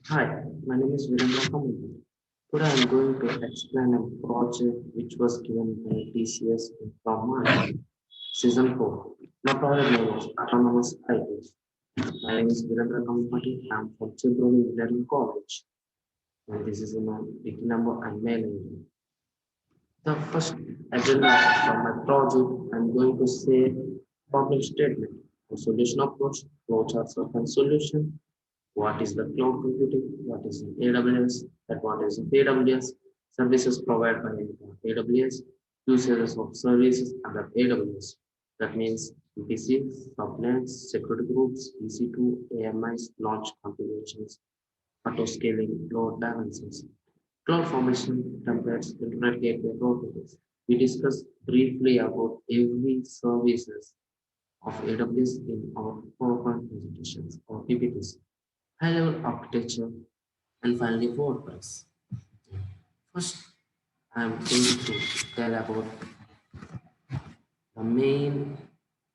Hi, my name is Virendra Kamal. Today I am going to explain a project which was given by TCS from March, Season 4. My project name was Autonomous IT. My name is Virendra Kamal. I am from Children Engineering College, and this is my big number and mail ID. The first agenda for my project, I am going to say problem statement, the solution approach, flowcharts of a solution, what is the cloud computing, what is the AWS, that what is the AWS, services provided by AWS, uses of services under AWS. That means VPC, subnets, security groups, EC2, AMIs, launch configurations, auto scaling, load balances, cloud formation templates, internet gateway protocols. We discussed briefly about every services of AWS in our PowerPoint presentations or PPTs, high-level architecture, and finally WordPress. First, I'm going to tell about the main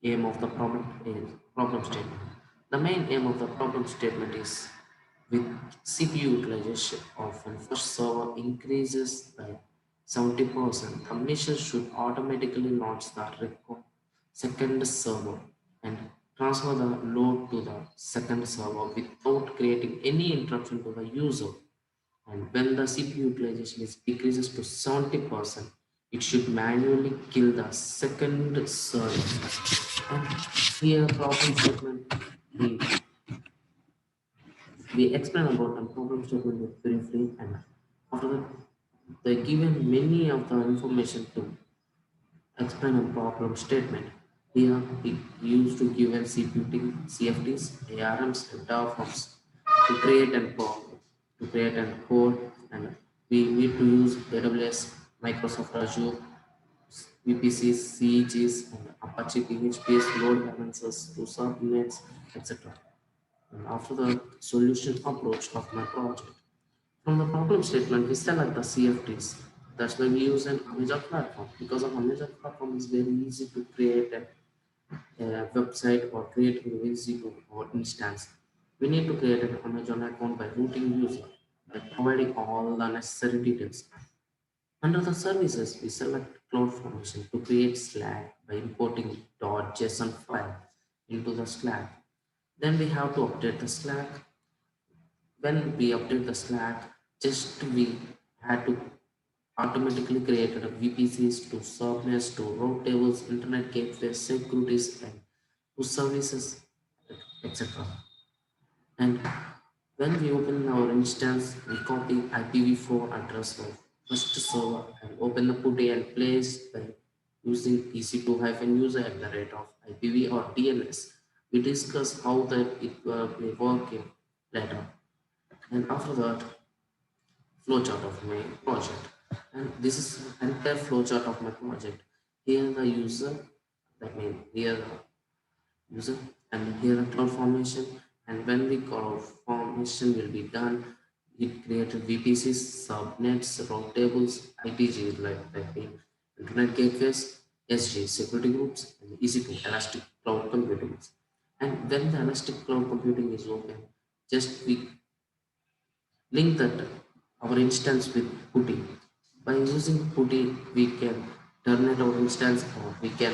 aim of the problem statement. The main aim of the problem statement is with CPU utilization of when first server increases by 70%, the machine should automatically launch the record second server and transfer the load to the second server without creating any interruption to the user. And when the CPU utilization is decreases to 70%, it should manually kill the second server. And here problem statement we, we explain about the problem statement briefly, and after that they given many of the information to explain a problem statement. Here we used to give an CFTs, ARMs, and Terraforms to create and code, and we need to use AWS, Microsoft Azure, VPCs, CEGs, and Apache PHPs, load balancers to subnets, etc. And after the solution approach of my project, from the problem statement, we select the CFTs. That's why we use an Amazon platform, because of Amazon platform is very easy to create a website or create a easy to or instance. We need to create an Amazon account by routing user by providing all the necessary details. Under the services, we select CloudFormation to create Slack by importing .json file into the Slack. Then we have to update the Slack. When we update the Slack, just we had to automatically create a VPCs to subnets to route tables, internet gateways, securities, and to services, etc. And when we open our instance, we copy IPv4 address of first server and open the putty and place by using EC2-user at the rate of IPv or DNS. We discuss how that it will work in later. And after that, flowchart of my project. And this is entire flowchart of my project. Here the user, that means here the user, and here the cloud formation. And when the cloud formation will be done, it created VPCs, subnets, route tables, ITG like that mean internet gateways, SG security groups, and EC2 elastic cloud computing. And when the elastic cloud computing is open, just we link that our instance with putty. By using putty, we can terminate our instance, or we can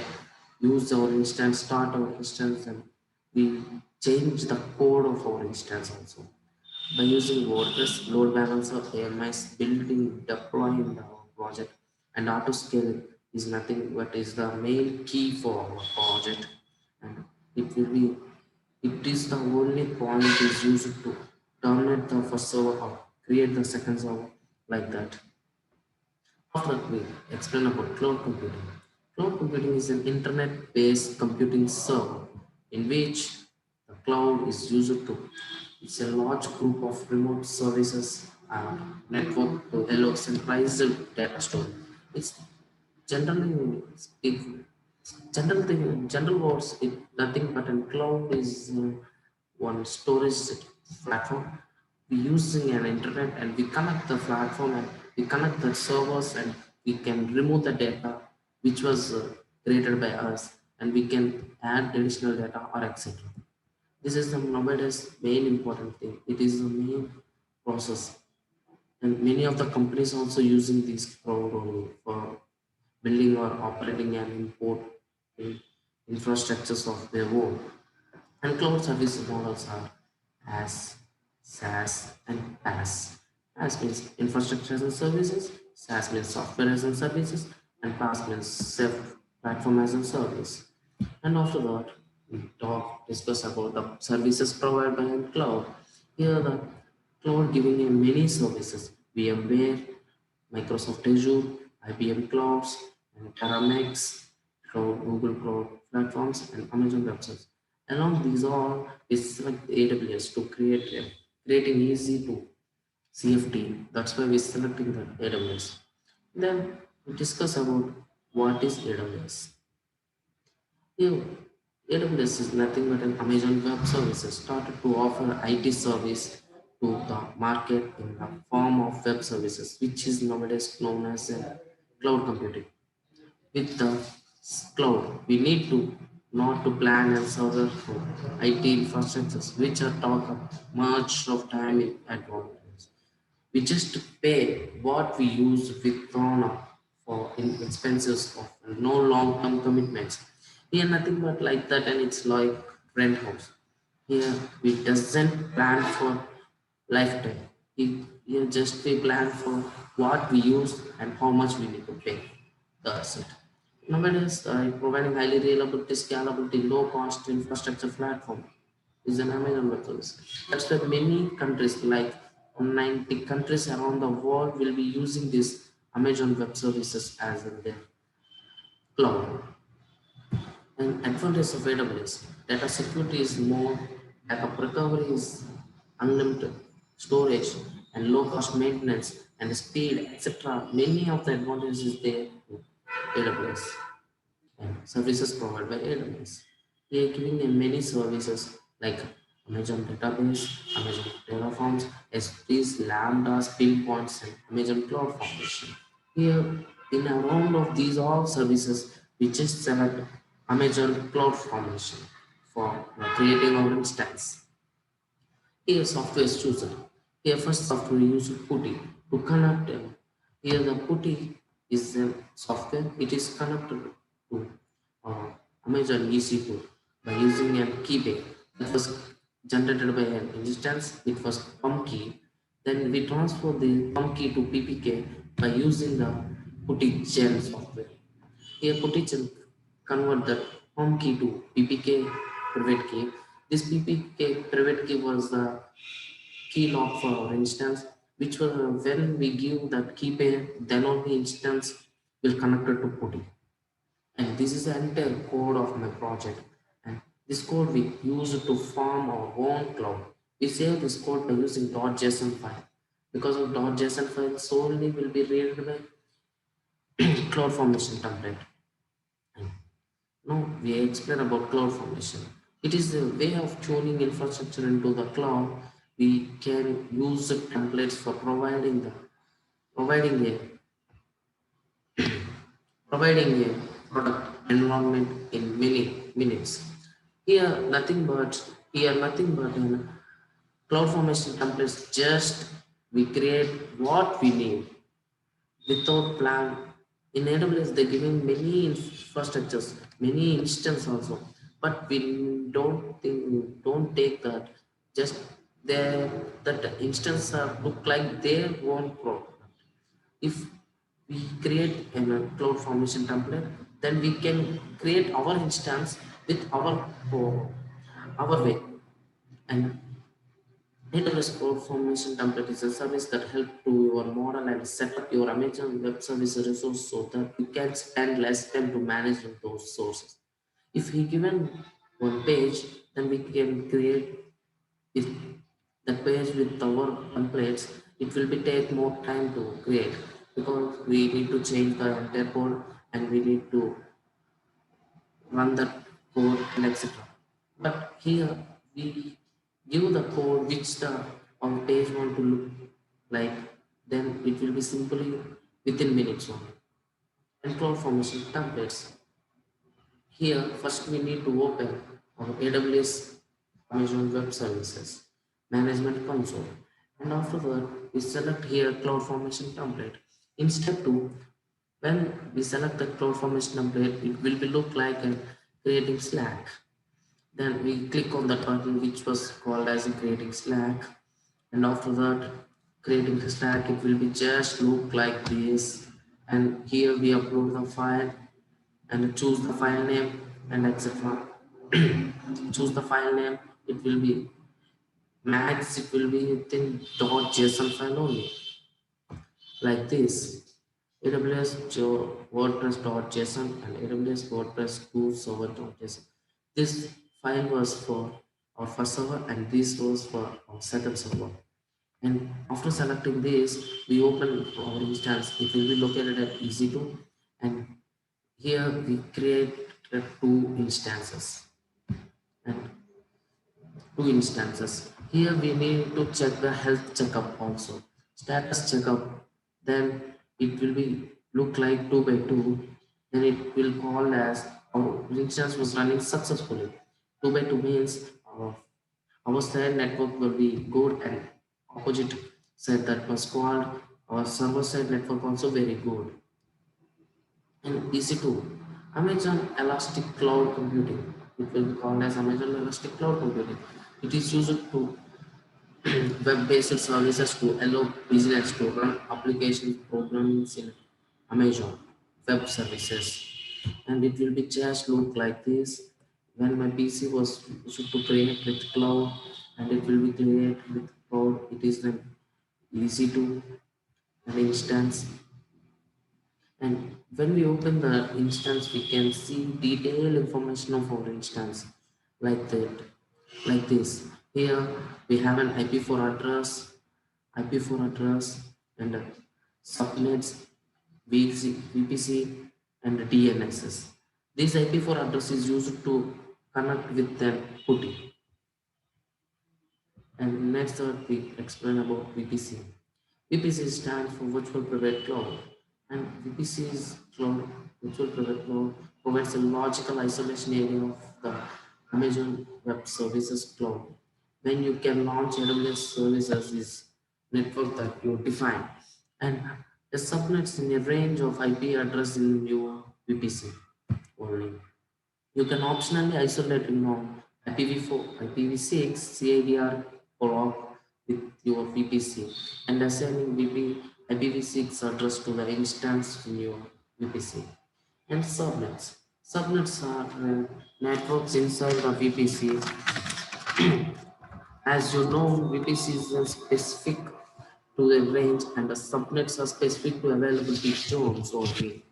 use our instance, start our instance, and we change the code of our instance also. By using WordPress, load balancer, AMIs, building, deploying the project, and auto scaling is nothing but is the main key for our project. And it will be, it is the only point is used to terminate the first server or create the second server like that. After that, we explain about cloud computing. Cloud computing is an internet-based computing server in which the cloud is used to. It's a large group of remote services and network to allow centralized data store. It's generally speaking, general words, it nothing but a cloud is one storage platform. We using an internet and we connect the platform and we connect the servers and we can remove the data which was created by us, and we can add additional data or etc. This is the nowadays main important thing. It is the main process. And many of the companies also using these cloud only for building or operating and import in infrastructures of their own. And cloud service models are as SaaS and PaaS. PaaS means infrastructure as a services, SaaS means software as a services, and PaaS means self platform as a service. And after that, we discuss about the services provided by cloud. Here the cloud giving you many services, VMware, Microsoft Azure, IBM Clouds, and Terramex, Cloud, Google Cloud platforms, and Amazon Web Services. Along these all, we select AWS to creating easy to CFT. That's why we selecting the AWS. Then we discuss about what is AWS. Here, AWS is nothing but an Amazon Web Services started to offer IT service to the market in the form of web services, which is nowadays known as cloud computing. With the cloud, we need to not to plan and server for IT infrastructures, which are talk up much of time in advance. We just pay what we use withdrawn up for in expenses of no long-term commitments. Here nothing but like that, and it's like rent house. Here we doesn't plan for lifetime. Here just we plan for what we use and how much we need to pay. That's it. Nowadays, providing highly reliability, scalability, low cost infrastructure platform is an Amazon Web Service. That's why many countries, like 90 countries around the world, will be using this Amazon Web Services as in their cloud. And advantage of AWS, data security is more, backup recovery is unlimited, storage and low cost maintenance and speed, etc. Many of the advantages there to AWS. And services provided by AWS. We are giving them many services like Amazon Database, Amazon Terraforms, S3s, Lambdas, Pinpoints, and Amazon Cloud Foundation. Here, in a round of these all services, we just select Amazon Cloud Foundation for creating our instance. Here software is chosen. Here first software use PuTTY to connect. Here the PuTTY is a software. It is connected to uh, Amazon EC2 by using a key pair that was generated by an instance. It was pump key. Then we transfer the pump key to PPK by using the PuTTY Gen software. Here PuTTY convert the home key to PPK private key. This PPK private key was the key lock for our instance, which was when we give that key pair, then only instance will connect it to PuTTY. And this is the entire code of my project. And this code we use it to form our own cloud. We save this code by using .json file. Because of .json file solely will be read by cloud formation template. And now we explain about cloud formation. It is a way of tuning infrastructure into the cloud. We can use the templates for providing a providing a product environment in many minutes. Here nothing but cloud formation templates. Just we create what we need without plan. In AWS, they're giving many infrastructures, many instances also, but we don't take that. Just their that instance are look like their own product. If we create a cloud formation template, then we can create our instance with our way. And AWS Cloud Formation Template is a service that helps to your model and set up your Amazon Web Service resource so that you can spend less time to manage those sources. If we given one page, then we can create if the page with our templates. It will be take more time to create because we need to change the entire code and we need to run that code and etc. But here we give the code which the on page want to look like, then it will be simply within minutes only. And cloud formation templates. Here first we need to open our AWS Amazon Web Services Management Console. And after that, we select here cloud formation template. In step 2, when we select the cloud formation template, it will be look like creating Slack. Then we click on that button which was called as creating Slack. And after that, creating the Slack, it will be just look like this. And here we upload the file and choose the file name and etc. Choose the file name. It will be max. It will be within .json file only, like this. AWS WordPress.json and AWS WordPress core server.json. This file was for our first server and this was for our second server. And after selecting this, we open our instance. It will be located at EC2, and here we create two instances. And two instances. Here we need to check the health checkup also. Status checkup. Then it will be look like 2 by 2. Then it will call as our instance was running successfully. 2 by 2 means our side network will be good and opposite side that was called our server side network also very good. And EC2, Amazon Elastic Cloud Computing. It will be called as Amazon Elastic Cloud Computing. It is used to web-based services to allow business to run application programs in Amazon Web Services. And it will be just look like this. When my PC was used to create with cloud and it will be created with cloud, it is then easy to an instance. And when we open the instance, we can see detailed information of our instance like that, like this. Here we have an IP4 address, IP4 address, and subnets, VPC, and DNSs. This IP4 address is used to connect with the PuTTY. And next we explain about VPC. VPC stands for Virtual Private Cloud, and VPC's cloud, Virtual Private Cloud, provides a logical isolation area of the Amazon Web Services cloud. When you can launch AWS services is network that you define, and it subnets in a range of IP address in your VPC only. You can optionally isolate IPv4, IPv6, CIDR block with your VPC and assigning IPv6 address to the instance in your VPC. And subnets. Subnets are networks inside the VPC. As you know, VPC is specific to the range and the subnets are specific to availability zones only.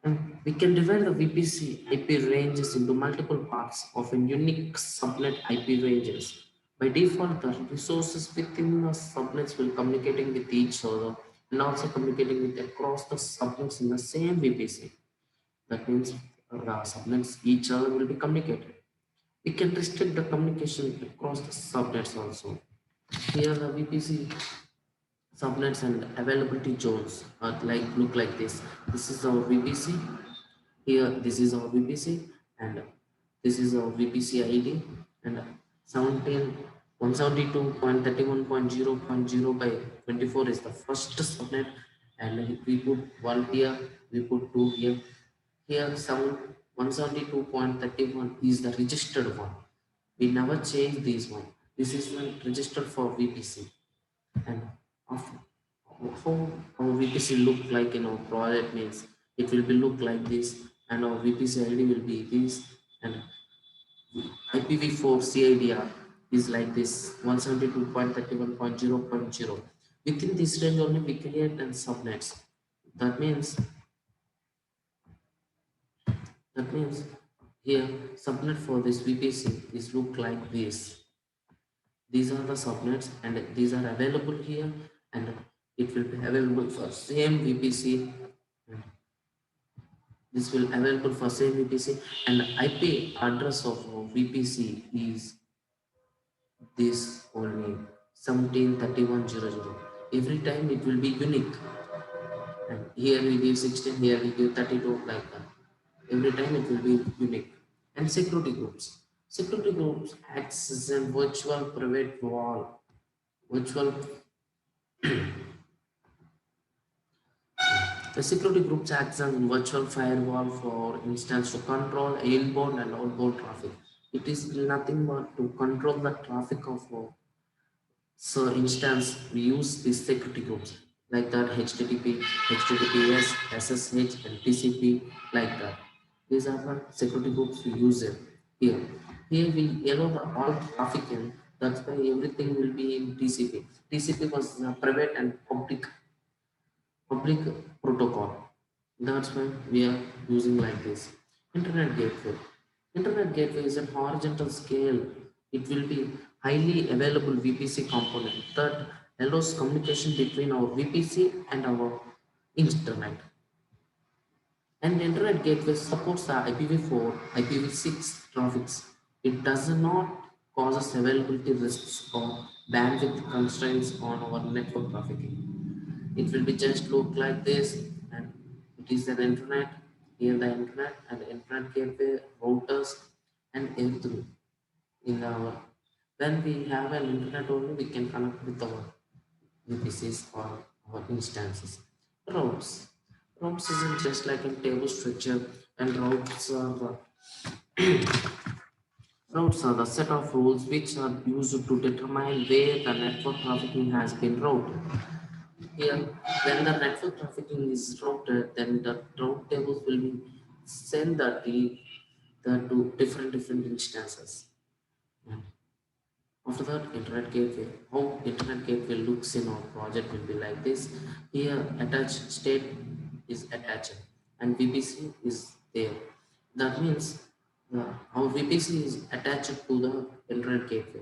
And we can divide the VPC IP ranges into multiple parts of a unique subnet IP ranges. By default, the resources within the subnets will communicating with each other and also communicating with across the subnets in the same VPC. That means the subnets each other will be communicated. We can restrict the communication across the subnets also. Here the VPC subnets and availability zones are look like this. This is our VPC. Here, this is our VPC, and this is our VPC ID, and 17 172.31.0.0 by 24 is the first subnet, and we put one here, we put two here. Here, 172.31 is the registered one. We never change this one. This is one registered for VPC, and after how our VPC look like in our project means it will be look like this, and our VPC ID will be this, and IPv4 CIDR is like this 172.31.0.0. Within this range only we create and subnets. That means that means here subnet for this VPC is look like this. These are the subnets and these are available here, and it will be available for same VPC, and this will available for same VPC, and IP address of VPC is this only 17.31.0.0. Every time it will be unique, and here we give 16, here we give 32 like that. Every time it will be unique. And security groups. Security groups acts as a virtual private wall Virtual the security groups acts as a virtual firewall for instance to control inbound and outbound traffic. It is nothing but to control the traffic of so instance we use these security groups like that HTTP, HTTPS, SSH and TCP like that. These are the security groups we use it here. Here we allow the all traffic in. That's why everything will be in TCP. TCP was private and public protocol. That's why we are using like this. Internet gateway. Internet gateway is an horizontal scale. It will be highly available VPC component that allows communication between our VPC and our internet. And internet gateway supports the IPv4, IPv6 traffics. It does not causes availability risks or bandwidth constraints on our network trafficking. It will be just look like this, and it is an internet. Here the internet and the internet gateway, routers, and everything in our. When we have an internet only, we can connect with our VPCs or our instances. Routes. Routes isn't just like a table structure, and routes are the set of rules which are used to determine where the network trafficking has been routed. Here, when the network trafficking is routed, then the route tables will be sent the to different instances. And after that, internet gateway. How internet gateway looks in our project will be like this. Here, attached state is attached, and VPC is there. That means our VPC is attached to the internet gateway.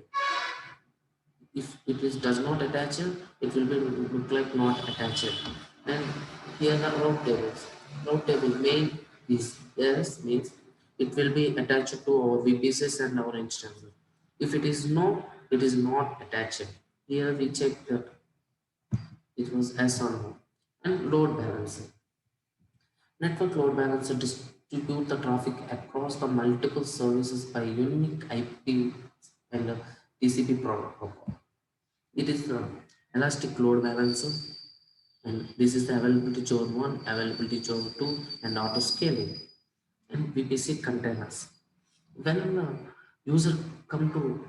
If it is does not attach, it will be look like not attached. And here the route tables. Route table main is yes means it will be attached to our VPCs and our instances. If it is no, it is not attached. Here we check that it was S or no. And load balancer. Network load balancer distribute the traffic across the multiple services by unique IP and TCP protocol. It is the elastic load balancer, and this is the availability zone 1, availability zone 2, and auto scaling and VPC containers. When the user come to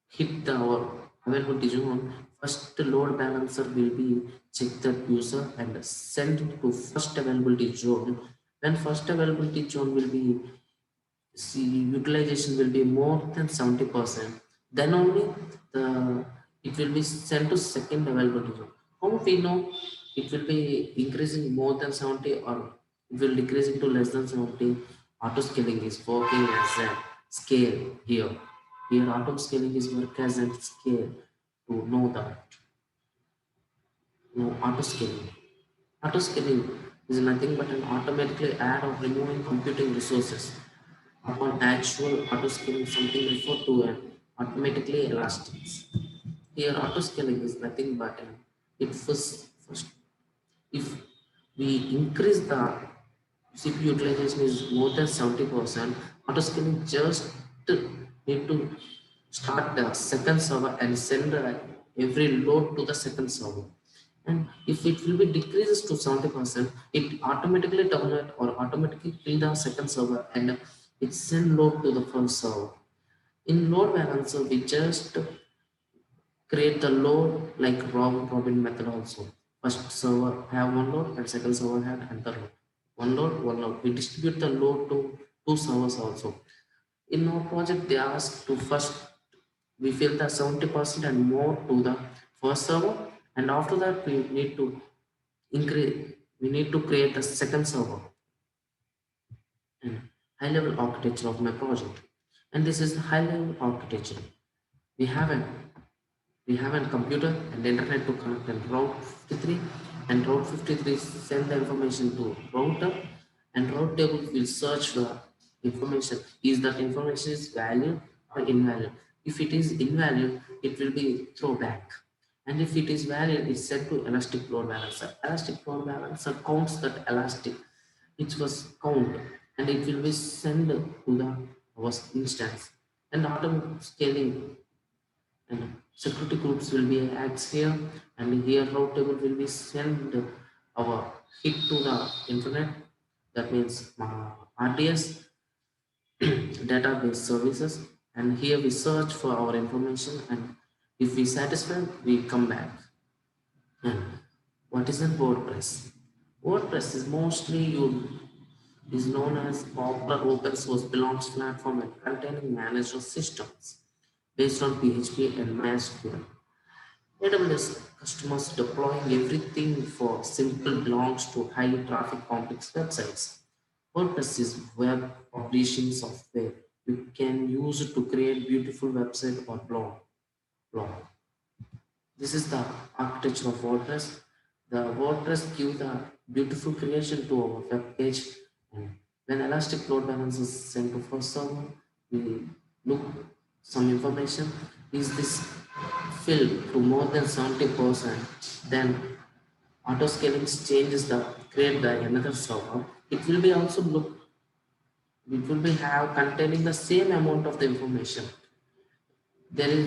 hit our availability zone, first load balancer will be check that user and send it to first availability zone. When first availability zone will be see utilization will be more than 70%, then only the it will be sent to second availability zone. How we know it will be increasing more than 70 or it will decreasing to less than 70? Auto scaling is working as a scale here. Here auto scaling is work as a scale to know that. No, auto scaling. Auto scaling is nothing but an automatically add or removing computing resources. Upon actual auto scaling, something referred to an automatically elastics. Here, auto scaling is nothing but it first if we increase the CPU utilization is more than 70%, auto scaling just need to start the second server and send every load to the second server. And if it will be decreases to 70%, it automatically terminate or automatically kill the second server and it send load to the first server. In load balancer, we just create the load like round robin method also. First server have one load and second server have another load. One load, one load. We distribute the load to two servers also. In our project, they ask to first we fill the 70% and more to the first server, and after that increase we need to create the second server and high level architecture of my project. And this is the high level architecture. We have a we have a computer and internet to connect and route 53, and route 53 send the information to router, and route table will search the information. Is that information is valid or invalid? If it is invalid, it will be throw back. And if it is valid, it's set to elastic load balancer. Elastic load balancer counts that elastic which was count, and it will be sent to the host instance. And auto scaling and security groups will be acts here, and here route table will be send our hit to the internet. That means RDS database services, and here we search for our information, and if we satisfied we come back. And what is in WordPress? WordPress is mostly used, is known as popular open source belongs platform and containing managed systems based on PHP and MySQL. AWS customers deploying everything for simple belongs to high traffic complex websites. WordPress is web publishing software. You can use it to create beautiful website or blog. This is the architecture of WordPress. The WordPress gives the beautiful creation to our web page. And when Elastic Load Balance is sent to first server, we look some information. Is this filled to more than 70%? Then auto scaling changes the create the another server. It will be also look. It will be have containing the same amount of the information. There is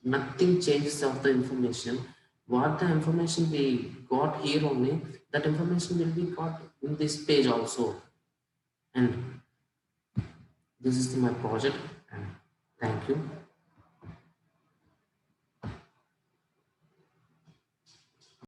nothing changes of the information. What the information we got here only, that information will be got in this page also. And this is my project, and thank you.